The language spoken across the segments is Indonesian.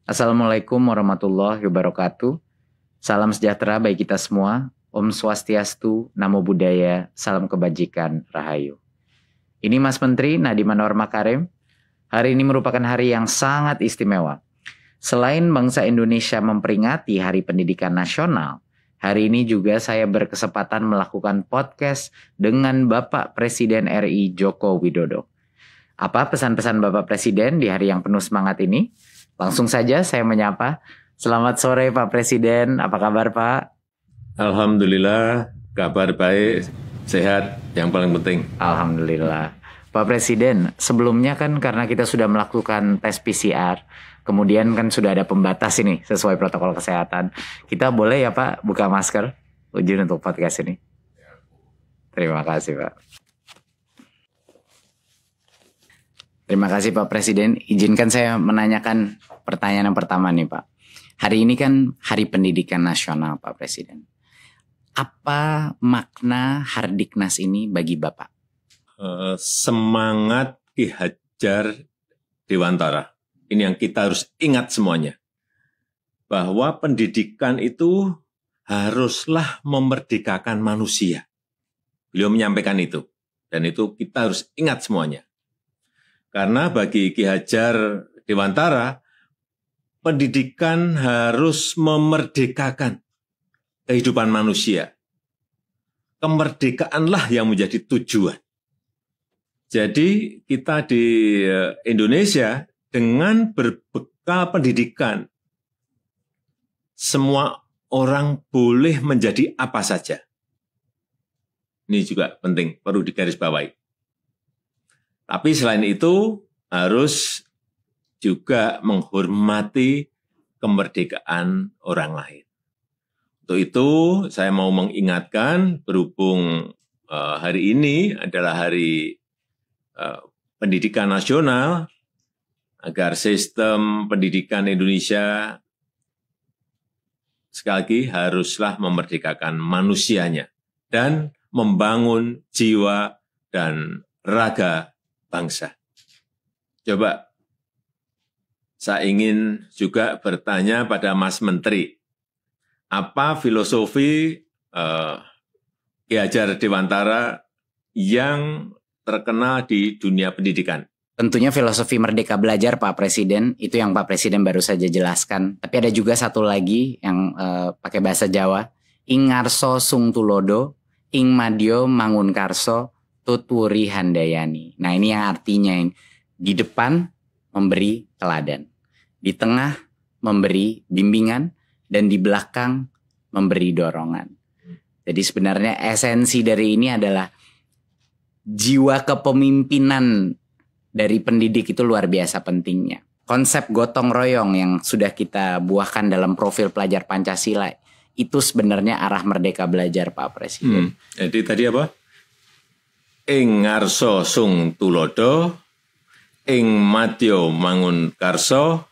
Assalamualaikum warahmatullahi wabarakatuh. Salam sejahtera bagi kita semua. Om Swastiastu, Namo Buddhaya, Salam Kebajikan, Rahayu. Ini Mas Menteri Nadiem Anwar Makarim. Hari ini merupakan hari yang sangat istimewa. Selain bangsa Indonesia memperingati Hari Pendidikan Nasional, hari ini juga saya berkesempatan melakukan podcast dengan Bapak Presiden RI Joko Widodo. Apa pesan-pesan Bapak Presiden di hari yang penuh semangat ini? Langsung saja saya menyapa. Selamat sore Pak Presiden, apa kabar Pak? Alhamdulillah, kabar baik, sehat, yang paling penting. Alhamdulillah. Pak Presiden, sebelumnya kan karena kita sudah melakukan tes PCR, kemudian kan sudah ada pembatas ini sesuai protokol kesehatan. Kita boleh ya Pak buka masker, izin untuk podcast ini. Terima kasih Pak. Terima kasih Pak Presiden. Izinkan saya menanyakan pertanyaan yang pertama nih Pak. Hari ini kan Hari Pendidikan Nasional Pak Presiden. Apa makna Hardiknas ini bagi Bapak? Semangat Ki Hajar Dewantara. Ini yang kita harus ingat semuanya. Bahwa pendidikan itu haruslah memerdekakan manusia. Beliau menyampaikan itu. Dan itu kita harus ingat semuanya. Karena bagi Ki Hajar Dewantara, pendidikan harus memerdekakan kehidupan manusia. Kemerdekaanlah yang menjadi tujuan. Jadi kita di Indonesia dengan berbekal pendidikan, semua orang boleh menjadi apa saja. Ini juga penting, perlu digarisbawahi. Tapi selain itu harus juga menghormati kemerdekaan orang lain. Untuk itu saya mau mengingatkan berhubung hari ini adalah hari pendidikan nasional, agar sistem pendidikan Indonesia sekali lagi haruslah memerdekakan manusianya dan membangun jiwa dan raga bangsa. Coba saya ingin juga bertanya pada Mas Menteri, apa filosofi Ki Hajar Dewantara yang terkenal di dunia pendidikan? Tentunya filosofi Merdeka Belajar Pak Presiden, itu yang Pak Presiden baru saja jelaskan. Tapi ada juga satu lagi yang pakai bahasa Jawa, ing ngarso sung tulodo, ing madyo mangun karso, tutwuri handayani. Nah ini yang artinya yang di depan memberi teladan, di tengah memberi bimbingan, dan di belakang memberi dorongan. Jadi sebenarnya esensi dari ini adalah jiwa kepemimpinan dari pendidik itu luar biasa pentingnya. Konsep gotong royong yang sudah kita buahkan dalam profil pelajar Pancasila itu sebenarnya arah Merdeka Belajar Pak Presiden. Jadi tadi apa? Ing ngarso sung tulodo, ing madyo mangun karso,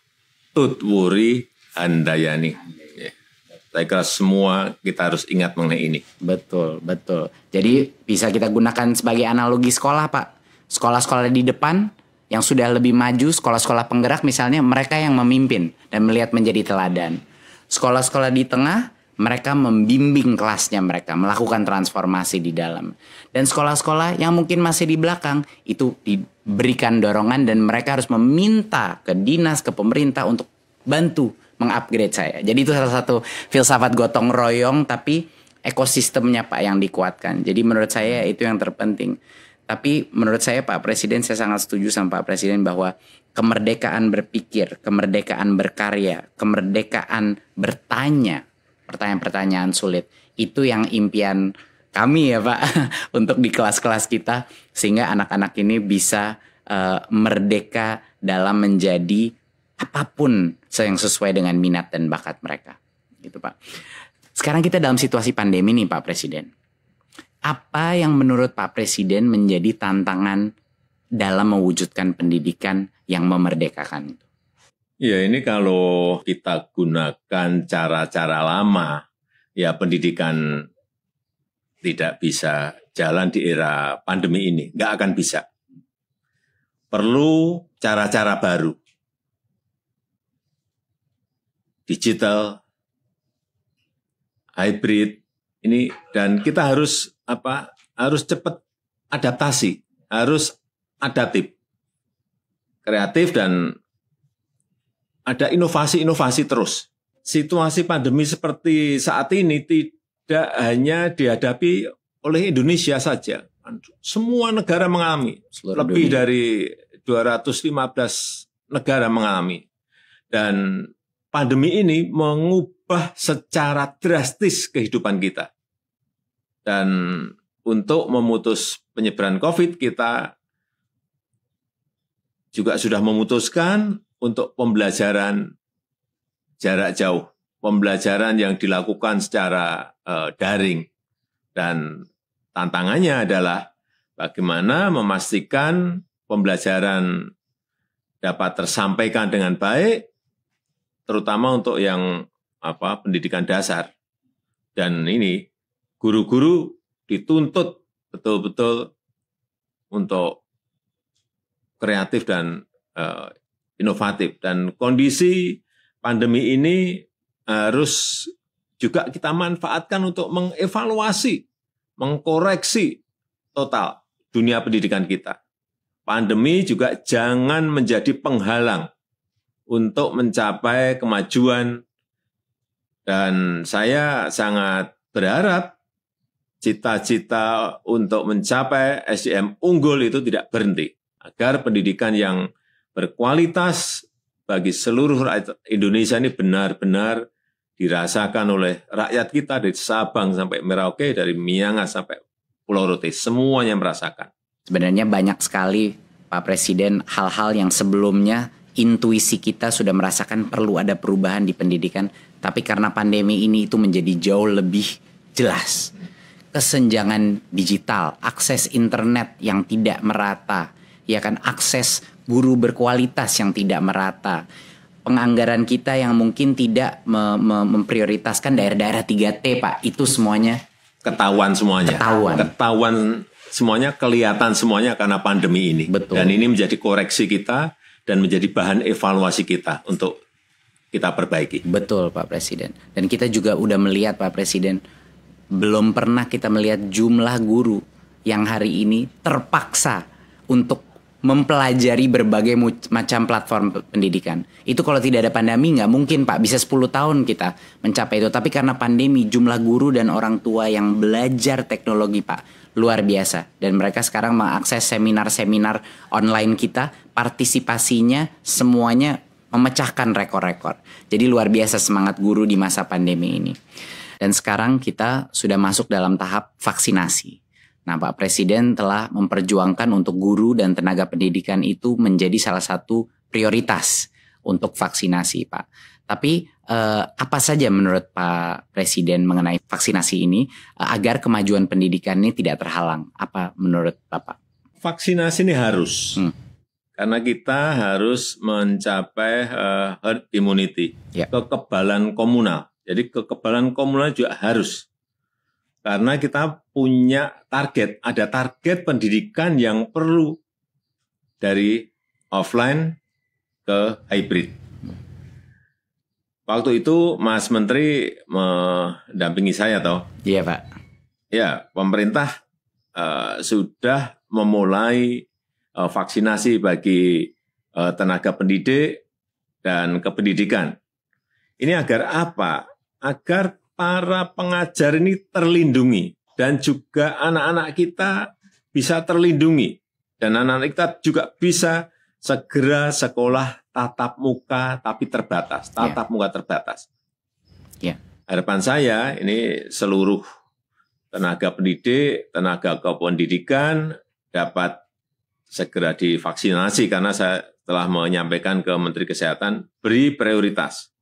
tutwuri handayani. Saya kira semua kita harus ingat mengenai ini. Betul, betul. Jadi bisa kita gunakan sebagai analogi sekolah Pak. Sekolah-sekolah di depan yang sudah lebih maju, sekolah-sekolah penggerak misalnya, mereka yang memimpin dan melihat menjadi teladan. Sekolah-sekolah di tengah, mereka membimbing kelasnya mereka, melakukan transformasi di dalam. Dan sekolah-sekolah yang mungkin masih di belakang, itu diberikan dorongan dan mereka harus meminta ke dinas, ke pemerintah untuk bantu mengupgrade saya. Jadi itu salah satu filsafat gotong royong, tapi ekosistemnya Pak yang dikuatkan. Jadi menurut saya itu yang terpenting. Tapi menurut saya Pak Presiden, saya sangat setuju sama Pak Presiden bahwa kemerdekaan berpikir, kemerdekaan berkarya, kemerdekaan bertanya, pertanyaan-pertanyaan sulit, itu yang impian kami ya Pak untuk di kelas-kelas kita, sehingga anak-anak ini bisa merdeka dalam menjadi apapun yang sesuai dengan minat dan bakat mereka, gitu Pak. Sekarang kita dalam situasi pandemi nih Pak Presiden. Apa yang menurut Pak Presiden menjadi tantangan dalam mewujudkan pendidikan yang memerdekakan itu? Ya ini kalau kita gunakan cara-cara lama, ya pendidikan tidak bisa jalan di era pandemi ini, nggak akan bisa. Perlu cara-cara baru. digital, hybrid ini, dan kita harus harus cepat adaptasi, harus adaptif, kreatif, dan ada inovasi-inovasi terus. Situasi pandemi seperti saat ini tidak hanya dihadapi oleh Indonesia saja. Semua negara mengalami, lebih dari 215 negara mengalami. Dan pandemi ini mengubah secara drastis kehidupan kita. Dan untuk memutus penyebaran COVID, kita juga sudah memutuskan untuk pembelajaran jarak jauh, pembelajaran yang dilakukan secara daring. Dan tantangannya adalah bagaimana memastikan pembelajaran dapat tersampaikan dengan baik, terutama untuk yang pendidikan dasar. Dan ini guru-guru dituntut betul-betul untuk kreatif dan inovatif. Dan kondisi pandemi ini harus juga kita manfaatkan untuk mengevaluasi, mengkoreksi total dunia pendidikan kita. Pandemi juga jangan menjadi penghalang untuk mencapai kemajuan. Dan saya sangat berharap cita-cita untuk mencapai SDM unggul itu tidak berhenti. Agar pendidikan yang berkualitas bagi seluruh rakyat Indonesia ini benar-benar dirasakan oleh rakyat kita dari Sabang sampai Merauke, dari Miangas sampai Pulau Rote, semuanya merasakan. Sebenarnya banyak sekali Pak Presiden hal-hal yang sebelumnya intuisi kita sudah merasakan perlu ada perubahan di pendidikan, tapi karena pandemi ini itu menjadi jauh lebih jelas. Kesenjangan digital, akses internet yang tidak merata, ya kan, akses guru berkualitas yang tidak merata, penganggaran kita yang mungkin tidak memprioritaskan daerah-daerah 3T, Pak, itu semuanya ketahuan semuanya. Ketahuan semuanya, kelihatan semuanya karena pandemi ini. Betul. Dan ini menjadi koreksi kita dan menjadi bahan evaluasi kita untuk kita perbaiki. Betul, Pak Presiden. Dan kita juga udah melihat, Pak Presiden, belum pernah kita melihat jumlah guru yang hari ini terpaksa untuk mempelajari berbagai macam platform pendidikan. Itu kalau tidak ada pandemi nggak mungkin, Pak. Bisa 10 tahun kita mencapai itu. Tapi karena pandemi, jumlah guru dan orang tua yang belajar teknologi, Pak, luar biasa. Dan mereka sekarang mengakses seminar-seminar online kita. Partisipasinya semuanya memecahkan rekor-rekor. Jadi luar biasa semangat guru di masa pandemi ini. Dan sekarang kita sudah masuk dalam tahap vaksinasi. Nah, Pak Presiden telah memperjuangkan untuk guru dan tenaga pendidikan itu menjadi salah satu prioritas untuk vaksinasi, Pak. Tapi apa saja menurut Pak Presiden mengenai vaksinasi ini agar kemajuan pendidikan ini tidak terhalang? Apa menurut Bapak? Vaksinasi ini harus. Karena kita harus mencapai herd immunity, kekebalan komunal. Jadi kekebalan komunal juga harus. Karena kita punya target, ada target pendidikan yang perlu dari offline ke hybrid. Waktu itu Mas Menteri mendampingi saya toh. Iya, Pak. Ya, pemerintah sudah memulai vaksinasi bagi tenaga pendidik dan kependidikan. Ini agar apa? Agar para pengajar ini terlindungi dan juga anak-anak kita bisa terlindungi dan anak-anak kita juga bisa segera sekolah tatap muka tapi terbatas, muka terbatas. Harapan saya ini seluruh tenaga pendidik, tenaga kependidikan dapat segera divaksinasi karena saya telah menyampaikan ke Menteri Kesehatan beri prioritas.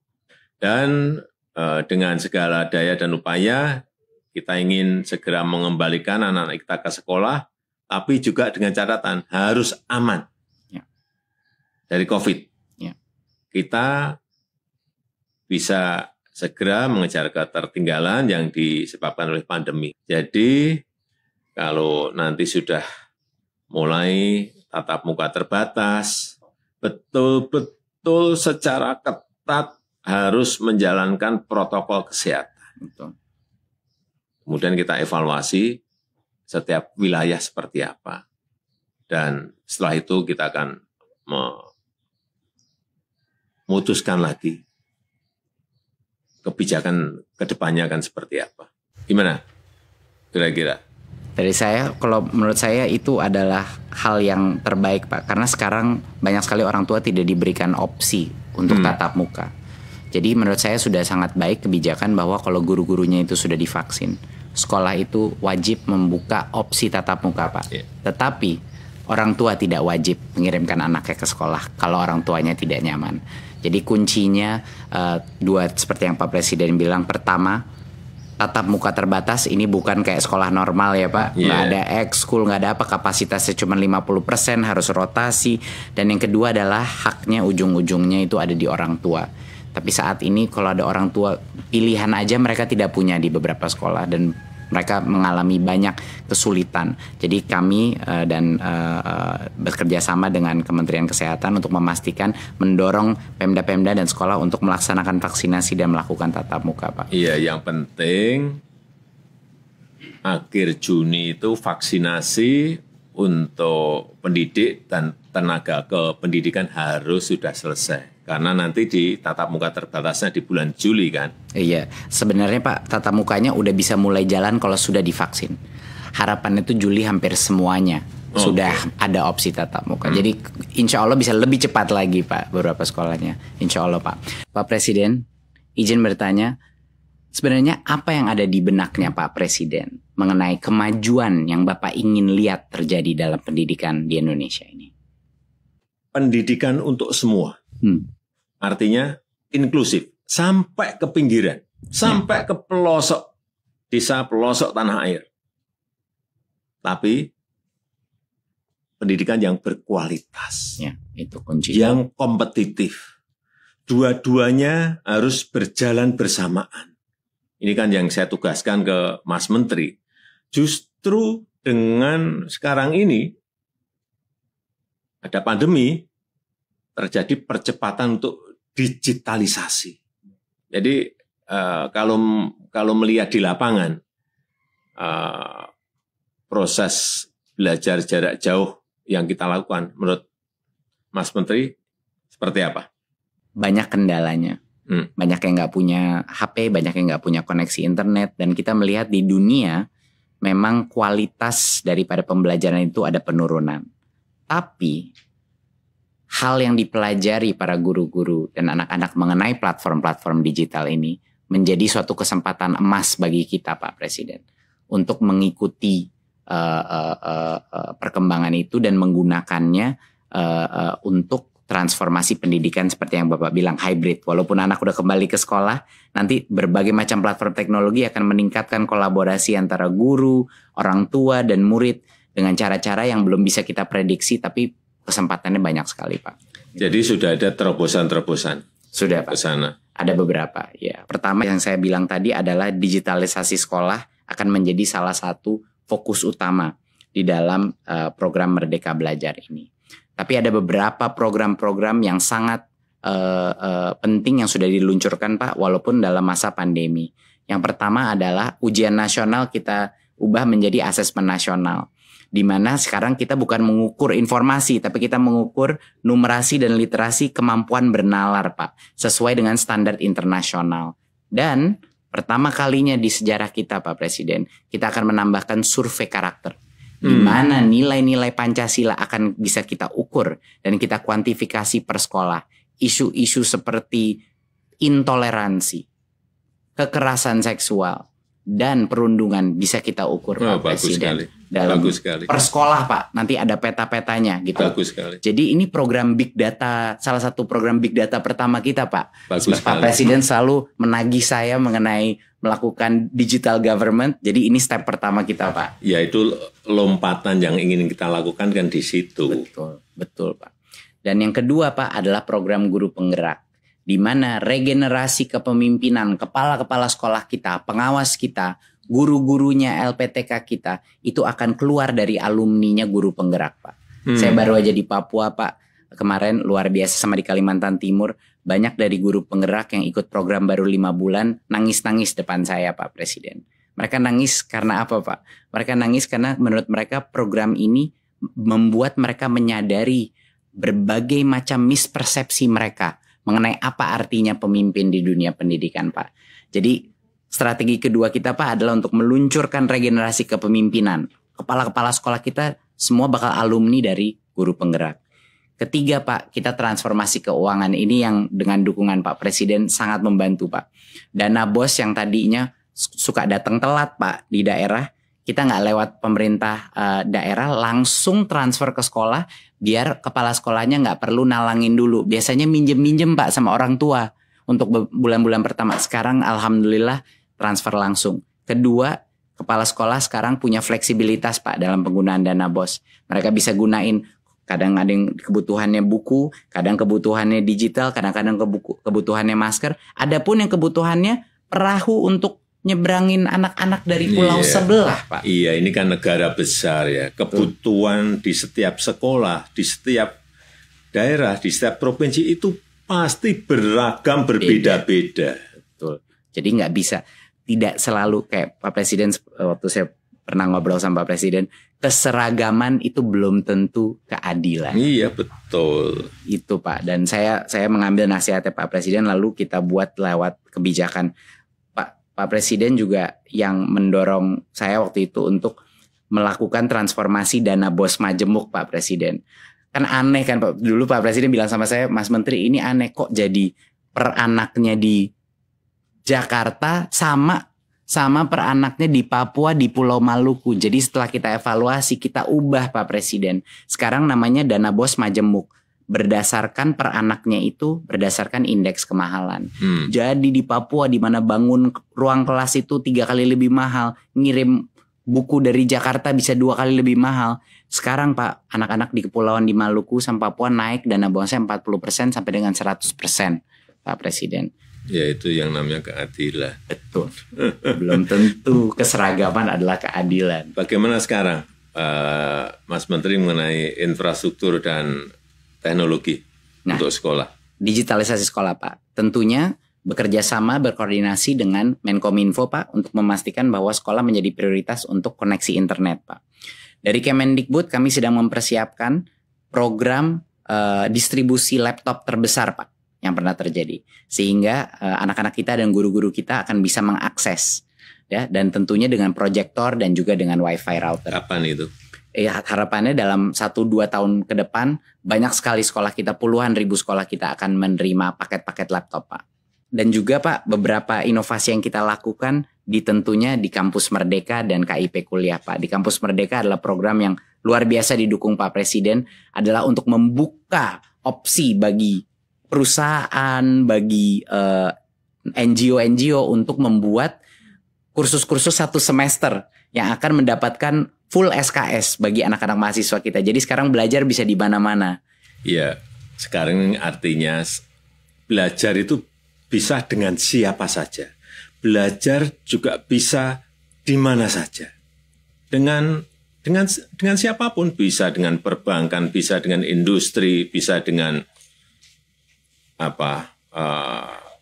Dan dengan segala daya dan upaya, kita ingin segera mengembalikan anak-anak kita ke sekolah, tapi juga dengan catatan harus aman dari COVID. Kita bisa segera mengejar ketertinggalan yang disebabkan oleh pandemi. Jadi, kalau nanti sudah mulai tatap muka terbatas, betul-betul secara ketat harus menjalankan protokol kesehatan. Betul. Kemudian kita evaluasi setiap wilayah seperti apa. Dan setelah itu kita akan memutuskan lagi kebijakan ke depannya akan seperti apa. Gimana kira-kira? Dari saya, kalau menurut saya itu adalah hal yang terbaik Pak. Karena sekarang banyak sekali orang tua tidak diberikan opsi untuk tatap muka. Jadi menurut saya sudah sangat baik kebijakan bahwa kalau guru-gurunya itu sudah divaksin, sekolah itu wajib membuka opsi tatap muka Pak. Tetapi orang tua tidak wajib mengirimkan anaknya ke sekolah kalau orang tuanya tidak nyaman. Jadi kuncinya dua seperti yang Pak Presiden bilang. Pertama, tatap muka terbatas ini bukan kayak sekolah normal ya Pak. Nggak ada ekskul, nggak ada apa, kapasitasnya cuma 50%, harus rotasi. Dan yang kedua adalah haknya ujung-ujungnya itu ada di orang tua. Tapi saat ini kalau ada orang tua, pilihan aja mereka tidak punya di beberapa sekolah dan mereka mengalami banyak kesulitan. Jadi kami bekerja sama dengan Kementerian Kesehatan untuk memastikan mendorong Pemda-Pemda dan sekolah untuk melaksanakan vaksinasi dan melakukan tatap muka, Pak. Iya, yang penting akhir Juni itu vaksinasi untuk pendidik dan tenaga kependidikan harus sudah selesai. Karena nanti di tatap muka terbatasnya di bulan Juli kan. Iya, sebenarnya Pak, tatap mukanya udah bisa mulai jalan kalau sudah divaksin. Harapan itu Juli hampir semuanya sudah ada opsi tatap muka. Jadi insya Allah bisa lebih cepat lagi Pak beberapa sekolahnya. Insya Allah Pak. Pak Presiden, izin bertanya, sebenarnya apa yang ada di benaknya Pak Presiden mengenai kemajuan yang Bapak ingin lihat terjadi dalam pendidikan di Indonesia ini? Pendidikan untuk semua. Artinya inklusif sampai ke pinggiran, sampai ke pelosok desa, pelosok tanah air. Tapi pendidikan yang berkualitas, ya, itu kunci. Yang kompetitif. Dua-duanya harus berjalan bersamaan. Ini kan yang saya tugaskan ke Mas Menteri. Justru dengan sekarang ini ada pandemi, terjadi percepatan untuk digitalisasi. Jadi kalau melihat di lapangan proses belajar jarak jauh yang kita lakukan, menurut Mas Menteri seperti apa? Banyak kendalanya. Banyak yang nggak punya HP, banyak yang nggak punya koneksi internet, dan kita melihat di dunia memang kualitas daripada pembelajaran itu ada penurunan. Tapi hal yang dipelajari para guru-guru dan anak-anak mengenai platform-platform digital ini menjadi suatu kesempatan emas bagi kita Pak Presiden untuk mengikuti perkembangan itu dan menggunakannya untuk transformasi pendidikan seperti yang Bapak bilang, hybrid. Walaupun anak udah kembali ke sekolah, nanti berbagai macam platform teknologi akan meningkatkan kolaborasi antara guru, orang tua, dan murid dengan cara-cara yang belum bisa kita prediksi, tapi kesempatannya banyak sekali Pak. Jadi sudah ada terobosan-terobosan? Sudah Pak. Kesana. Ada beberapa. Ya. Pertama yang saya bilang tadi adalah digitalisasi sekolah akan menjadi salah satu fokus utama di dalam program Merdeka Belajar ini. Tapi ada beberapa program-program yang sangat penting yang sudah diluncurkan Pak, walaupun dalam masa pandemi. Yang pertama adalah ujian nasional kita ubah menjadi asesmen nasional. Di mana sekarang kita bukan mengukur informasi, tapi kita mengukur numerasi dan literasi kemampuan bernalar Pak, sesuai dengan standar internasional. Dan pertama kalinya di sejarah kita Pak Presiden, kita akan menambahkan survei karakter. Di mana nilai-nilai Pancasila akan bisa kita ukur dan kita kuantifikasi per sekolah. Isu-isu seperti intoleransi, kekerasan seksual, dan perundungan bisa kita ukur Pak Presiden. Dalam per sekolah Pak, nanti ada peta-petanya gitu. Bagus sekali. Jadi ini program Big Data, salah satu program Big Data pertama kita Pak. Bagus Pak Presiden selalu menagih saya mengenai melakukan digital government. Jadi ini step pertama kita Pak. Ya itu lompatan yang ingin kita lakukan kan di situ. Betul Pak. Dan yang kedua Pak adalah program guru penggerak. Di mana regenerasi kepemimpinan kepala-kepala sekolah kita, pengawas kita, guru-gurunya LPTK kita itu akan keluar dari alumninya guru penggerak Pak. Saya baru aja di Papua Pak, kemarin luar biasa sama di Kalimantan Timur. Banyak dari guru penggerak yang ikut program baru 5 bulan nangis-nangis depan saya Pak Presiden. Mereka nangis karena apa Pak? Mereka nangis karena menurut mereka program ini membuat mereka menyadari berbagai macam mispersepsi mereka mengenai apa artinya pemimpin di dunia pendidikan Pak. Jadi strategi kedua kita Pak adalah untuk meluncurkan regenerasi kepemimpinan. Kepala-kepala sekolah kita semua bakal alumni dari guru penggerak. Ketiga Pak, kita transformasi keuangan. Ini yang dengan dukungan Pak Presiden sangat membantu Pak. Dana BOS yang tadinya suka datang telat Pak di daerah, kita nggak lewat pemerintah daerah, langsung transfer ke sekolah biar kepala sekolahnya nggak perlu nalangin dulu. Biasanya minjem-minjem Pak sama orang tua untuk bulan-bulan pertama. Sekarang alhamdulillah transfer langsung. Kedua, kepala sekolah sekarang punya fleksibilitas Pak dalam penggunaan dana BOS. Mereka bisa gunain, kadang ada yang kebutuhannya buku, kadang kebutuhannya digital, kadang-kadang kebutuhannya masker. Adapun yang kebutuhannya perahu untuk nyebrangin anak-anak dari pulau sebelah Pak. Iya, ini kan negara besar ya. Kebutuhan di setiap sekolah, di setiap daerah, di setiap provinsi itu pasti beragam, berbeda-beda. Betul. Jadi nggak bisa, tidak selalu kayak Pak Presiden, waktu saya pernah ngobrol sama Pak Presiden, keseragaman itu belum tentu keadilan. Iya, betul. Itu Pak, dan saya mengambil nasihatnya Pak Presiden lalu kita buat lewat kebijakan. Pak Presiden juga yang mendorong saya waktu itu untuk melakukan transformasi dana BOS Majemuk Pak Presiden. Kan aneh kan Pak, dulu Pak Presiden bilang sama saya, Mas Menteri ini aneh kok jadi per anaknya di Jakarta sama per anaknya di Papua di Pulau Maluku. Jadi setelah kita evaluasi kita ubah Pak Presiden. Sekarang namanya dana BOS Majemuk. Berdasarkan per anaknya itu berdasarkan indeks kemahalan. Jadi di Papua di mana bangun ruang kelas itu 3 kali lebih mahal, ngirim buku dari Jakarta bisa 2 kali lebih mahal. Sekarang Pak, anak-anak di kepulauan di Maluku sama Papua naik dana BOS-nya 40% sampai dengan 100% Pak Presiden. Ya itu yang namanya keadilan. Betul. Belum tentu keseragaman adalah keadilan. Bagaimana sekarang Mas Menteri mengenai infrastruktur dan teknologi untuk sekolah? Digitalisasi sekolah Pak. Tentunya bekerja sama berkoordinasi dengan Menkominfo Pak untuk memastikan bahwa sekolah menjadi prioritas untuk koneksi internet Pak. Dari Kemendikbud kami sedang mempersiapkan program distribusi laptop terbesar Pak yang pernah terjadi. Sehingga anak-anak kita dan guru-guru kita akan bisa mengakses ya, dan tentunya dengan proyektor dan juga dengan wifi router. Kapan itu? Harapannya dalam 1-2 tahun ke depan banyak sekali sekolah kita, puluhan ribu sekolah kita akan menerima paket-paket laptop Pak. Dan juga Pak, beberapa inovasi yang kita lakukan tentunya di Kampus Merdeka dan KIP Kuliah Pak. Di Kampus Merdeka adalah program yang luar biasa didukung Pak Presiden, adalah untuk membuka opsi bagi perusahaan, bagi NGO-NGO untuk membuat kursus-kursus 1 semester yang akan mendapatkan full SKS bagi anak-anak mahasiswa kita. Jadi sekarang belajar bisa di mana-mana. Iya, sekarang artinya belajar itu bisa dengan siapa saja. Belajar juga bisa di mana saja. Dengan siapapun, bisa dengan perbankan, bisa dengan industri, bisa dengan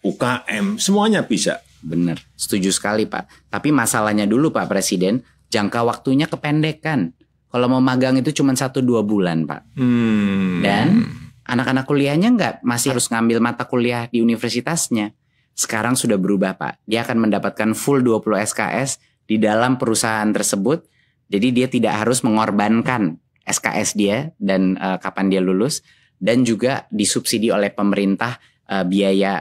UKM, semuanya bisa. Benar, setuju sekali Pak. Tapi masalahnya dulu Pak Presiden, jangka waktunya kependekan. Kalau mau magang itu cuma 1-2 bulan Pak. Dan anak-anak kuliahnya masih harus ngambil mata kuliah di universitasnya. Sekarang sudah berubah Pak. Dia akan mendapatkan full 20 SKS di dalam perusahaan tersebut. Jadi dia tidak harus mengorbankan SKS dia dan kapan dia lulus. Dan juga disubsidi oleh pemerintah biaya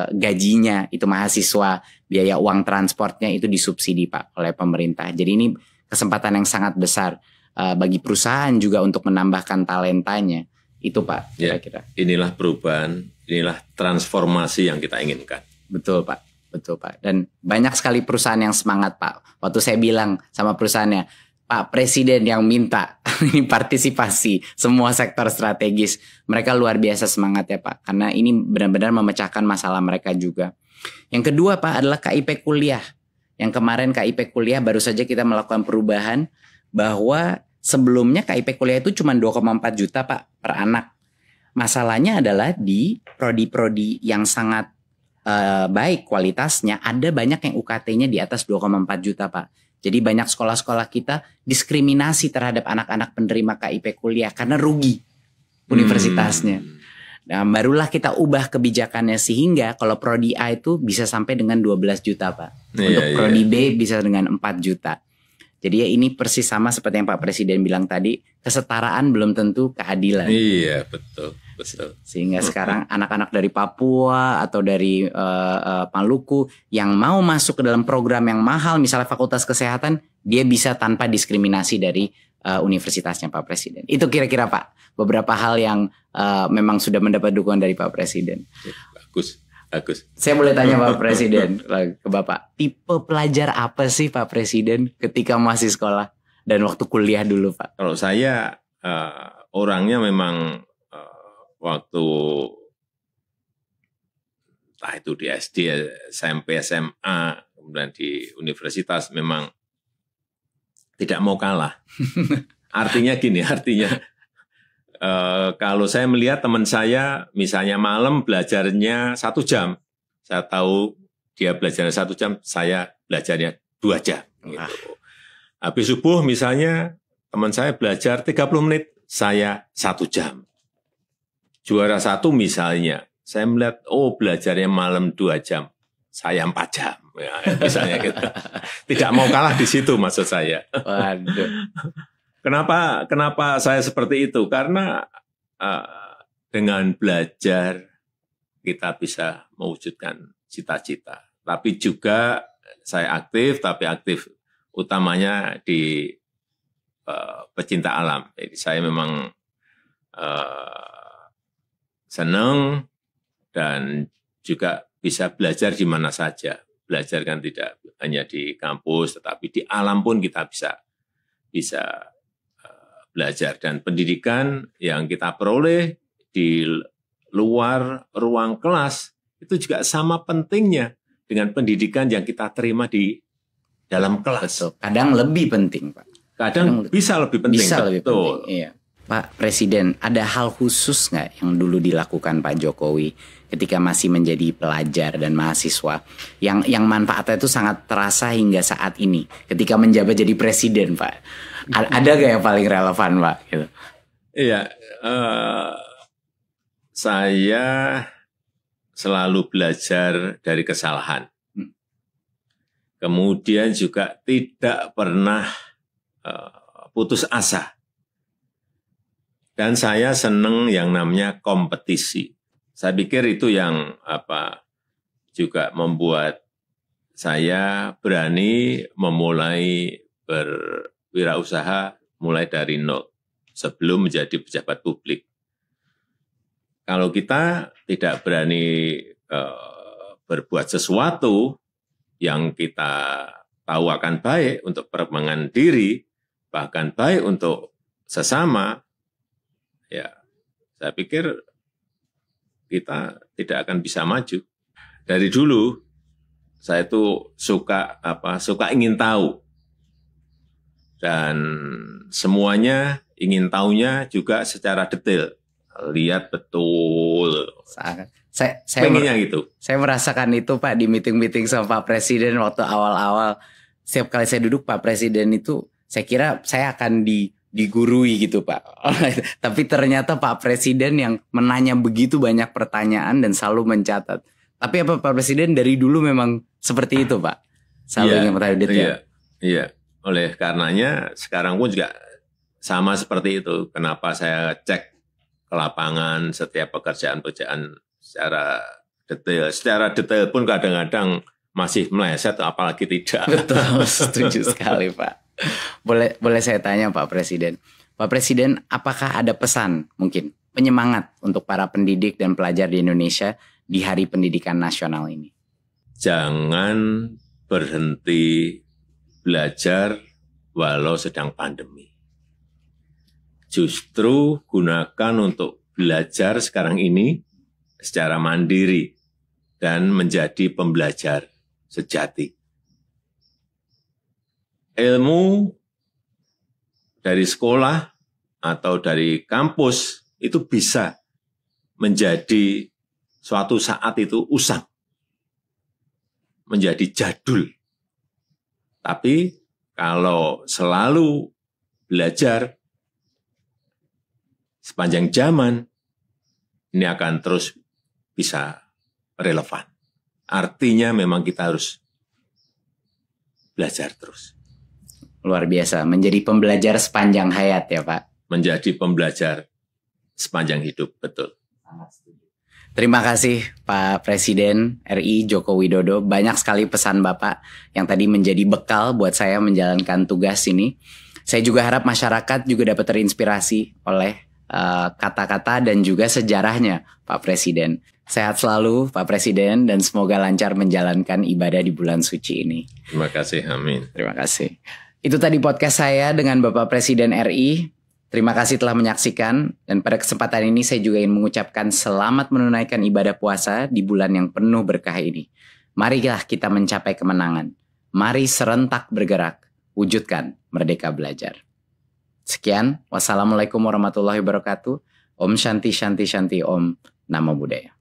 gajinya itu mahasiswa, biaya uang transportnya itu disubsidi Pak oleh pemerintah. Jadi ini kesempatan yang sangat besar bagi perusahaan juga untuk menambahkan talentanya. Itu Pak kira-kira. Ya, inilah perubahan, inilah transformasi yang kita inginkan. Betul Pak, betul Pak. Dan banyak sekali perusahaan yang semangat Pak. Waktu saya bilang sama perusahaannya, Pak Presiden yang minta ini partisipasi semua sektor strategis. Mereka luar biasa semangat ya Pak. Karena ini benar-benar memecahkan masalah mereka juga. Yang kedua Pak adalah KIP Kuliah. Yang kemarin KIP Kuliah baru saja kita melakukan perubahan. Bahwa sebelumnya KIP Kuliah itu cuma 2,4 juta Pak per anak. masalahnya adalah di prodi-prodi yang sangat baik kualitasnya, ada banyak yang UKT-nya di atas 2,4 juta, Pak. Jadi banyak sekolah-sekolah kita diskriminasi terhadap anak-anak penerima KIP kuliah karena rugi universitasnya. Nah, barulah kita ubah kebijakannya sehingga kalau prodi A itu bisa sampai dengan 12 juta, Pak. Untuk prodi B bisa dengan 4 juta. Jadi ya ini persis sama seperti yang Pak Presiden bilang tadi, kesetaraan belum tentu keadilan. Iya, betul. Sehingga sekarang anak-anak dari Papua atau dari Maluku yang mau masuk ke dalam program yang mahal, misalnya Fakultas Kesehatan, dia bisa tanpa diskriminasi dari universitasnya Pak Presiden. Itu kira-kira Pak, beberapa hal yang memang sudah mendapat dukungan dari Pak Presiden. Bagus. Saya boleh tanya Pak Presiden ke Bapak, tipe pelajar apa sih Pak Presiden ketika masih sekolah dan waktu kuliah dulu Pak? Kalau saya orangnya memang waktu entah itu di SD, SMP, SMA, kemudian di universitas memang tidak mau kalah. Artinya gini, kalau saya melihat teman saya misalnya malam belajarnya 1 jam, saya tahu dia belajarnya 1 jam, saya belajarnya 2 jam. Gitu. Habis subuh misalnya teman saya belajar 30 menit, saya 1 jam. Juara 1 misalnya, saya melihat, belajarnya malam 2 jam, saya 4 jam. Ya, misalnya gitu. Tidak mau kalah di situ maksud saya. Waduh. Kenapa saya seperti itu? Karena dengan belajar kita bisa mewujudkan cita-cita. Tapi juga saya aktif, tapi aktif utamanya di pecinta alam. Jadi saya memang senang dan juga bisa belajar di mana saja. Belajar kan tidak hanya di kampus, tetapi di alam pun kita bisa belajar. Dan pendidikan yang kita peroleh di luar ruang kelas itu juga sama pentingnya dengan pendidikan yang kita terima di dalam kelas. Betul. Kadang lebih penting, Pak. Kadang bisa lebih penting. Bisa lebih penting, iya. Pak Presiden, ada hal khusus nggak yang dulu dilakukan Pak Jokowi ketika masih menjadi pelajar dan mahasiswa yang manfaatnya itu sangat terasa hingga saat ini ketika menjabat jadi presiden, Pak? Ada nggak yang paling relevan, Pak? Gitu. Iya, saya selalu belajar dari kesalahan. Kemudian juga tidak pernah putus asa. Dan saya senang yang namanya kompetisi. Saya pikir itu yang juga membuat saya berani memulai berwirausaha mulai dari nol sebelum menjadi pejabat publik. Kalau kita tidak berani berbuat sesuatu yang kita tahu akan baik untuk perkembangan diri, bahkan baik untuk sesama, ya, saya pikir kita tidak akan bisa maju. Dari dulu saya itu suka ingin tahu, dan semuanya ingin tahunya juga secara detail, lihat betul. Saya pengennya gitu. Saya merasakan itu Pak di meeting-meeting sama Pak Presiden waktu awal-awal. Setiap kali saya duduk Pak Presiden itu, saya kira saya akan digurui gitu Pak. Tapi ternyata Pak Presiden yang menanya begitu banyak pertanyaan dan selalu mencatat. Tapi apa Pak Presiden dari dulu memang seperti itu Pak? Selalu ingin mengetahui detail. Iya. Oleh karenanya sekarang pun juga sama seperti itu. Kenapa saya cek ke lapangan setiap pekerjaan-pekerjaan secara detail. Secara detail pun kadang-kadang masih meleset, apalagi tidak. Betul, setuju sekali Pak. Boleh saya tanya Pak Presiden. Pak Presiden, apakah ada pesan mungkin penyemangat untuk para pendidik dan pelajar di Indonesia di Hari Pendidikan Nasional ini? Jangan berhenti belajar walau sedang pandemi. Justru gunakan untuk belajar sekarang ini secara mandiri dan menjadi pembelajar sejati. Ilmu dari sekolah atau dari kampus itu bisa menjadi suatu saat itu usang, menjadi jadul. Tapi kalau selalu belajar sepanjang zaman, ini akan terus bisa relevan. Artinya memang kita harus belajar terus. Luar biasa, menjadi pembelajar sepanjang hayat ya Pak. Menjadi pembelajar sepanjang hidup, betul. Terima kasih Pak Presiden RI Joko Widodo. Banyak sekali pesan Bapak yang tadi menjadi bekal buat saya menjalankan tugas ini. Saya juga harap masyarakat juga dapat terinspirasi oleh kata-kata dan juga sejarahnya Pak Presiden. Sehat selalu Pak Presiden dan semoga lancar menjalankan ibadah di bulan suci ini. Terima kasih, amin. Terima kasih. Itu tadi podcast saya dengan Bapak Presiden RI. Terima kasih telah menyaksikan dan pada kesempatan ini saya juga ingin mengucapkan selamat menunaikan ibadah puasa di bulan yang penuh berkah ini. Marilah kita mencapai kemenangan. Mari serentak bergerak, wujudkan Merdeka Belajar. Sekian, wassalamualaikum warahmatullahi wabarakatuh. Om Shanti Shanti Shanti Om. Namo Buddhaya.